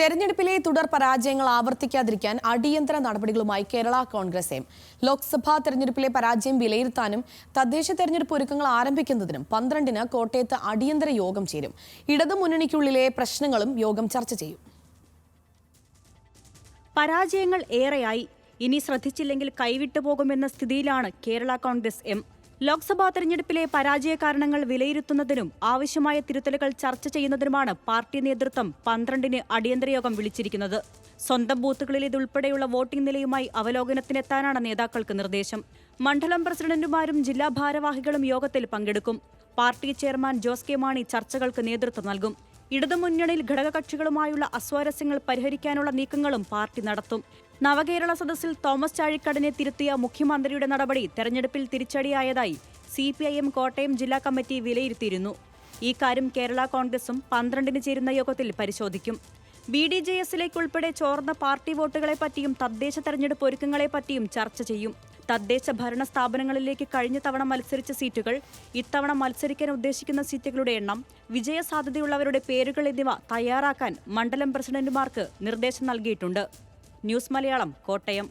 തെരഞ്ഞെടുപ്പിലെ തുടർ പരാജയങ്ങൾ ആവർത്തിക്കാതിരിക്കാൻ അടിയന്തര നടപടികളുമായി കേരള കോൺഗ്രസ് എം. ലോക്സഭാ തെരഞ്ഞെടുപ്പിലെ പരാജയം വിലയിരുത്താനും തദ്ദേശ തെരഞ്ഞെടുപ്പ് ഒരുക്കങ്ങൾ ആരംഭിക്കുന്നതിനും 12-ന് കോട്ടയത്ത് അടിയന്തര യോഗം ചേരും. ഇടതുമുന്നണിക്കുള്ളിലെ പ്രശ്നങ്ങളും യോഗം ചർച്ച ചെയ്യും. പരാജയങ്ങൾ ഏറെയായി. ഇനി ശ്രദ്ധിച്ചില്ലെങ്കിൽ കൈവിട്ടുപോകുമെന്ന സ്ഥിതിയിലാണ് കേരള കോൺഗ്രസ് എം. ലോക്സഭാ തെരഞ്ഞെടുപ്പിലെ പരാജയ കാരണങ്ങൾ വിലയിരുത്തുന്നതിനും ആവശ്യമായ തിരുത്തലുകൾ ചർച്ച ചെയ്യുന്നതിനുമാണ് പാർട്ടി നേതൃത്വം 12-ന് അടിയന്തര യോഗം വിളിച്ചിരിക്കുന്നത്. സ്വന്തം ബൂത്തുകളിലേതുൾപ്പെടെയുള്ള വോട്ടിംഗ് നിലയുമായി അവലോകനത്തിനെത്താനാണ് നേതാക്കൾക്ക് നിർദ്ദേശം. മണ്ഡലം പ്രസിഡന്റുമാരും ജില്ലാ ഭാരവാഹികളും യോഗത്തിൽ പങ്കെടുക്കും. Party chairman Jose K Mani ചർച്ചകൾക്ക് നേതൃത്വം നൽകും. ഇടതുമുന്നണിയിൽ ഘടകകക്ഷികളുമായുള്ള അസ്വാരസ്യങ്ങൾ പരിഹരിക്കാനുള്ള നീക്കങ്ങളും പാർട്ടി നടത്തും. നവകേരള സദസ്സിൽ തോമസ് ചാഴിക്കാടനെ തിരുത്തിയ മുഖ്യമന്ത്രിയുടെ നടപടി തെരഞ്ഞെടുപ്പിൽ തിരിച്ചടിയായതായി CPIM കോട്ടയം ജില്ലാ കമ്മിറ്റി വിലയിരുത്തിയിരുന്നു. ഈ കാര്യം കേരള കോൺഗ്രസും 12-ന് ചേരുന്ന യോഗത്തിൽ പരിശോധിക്കും. BDJS-ലേക്കുൾപ്പെടെ ചോർന്ന പാർട്ടി വോട്ടുകളെപ്പറ്റിയും തദ്ദേശ തെരഞ്ഞെടുപ്പ് ഒരുക്കങ്ങളെപ്പറ്റിയും ചർച്ച ചെയ്യും. തദ്ദേശ ഭരണ സ്ഥാപനങ്ങളിലേക്ക് കഴിഞ്ഞ തവണ മത്സരിച്ച സീറ്റുകൾ, ഇത്തവണ മത്സരിക്കാൻ ഉദ്ദേശിക്കുന്ന സീറ്റുകളുടെ എണ്ണം, വിജയസാധ്യതയുള്ളവരുടെ പേരുകൾ എന്നിവ തയ്യാറാക്കാൻ മണ്ഡലം പ്രസിഡന്റുമാർക്ക് നിർദ്ദേശം നൽകിയിട്ടുണ്ട്. ന്യൂസ് മലയാളം, കോട്ടയം.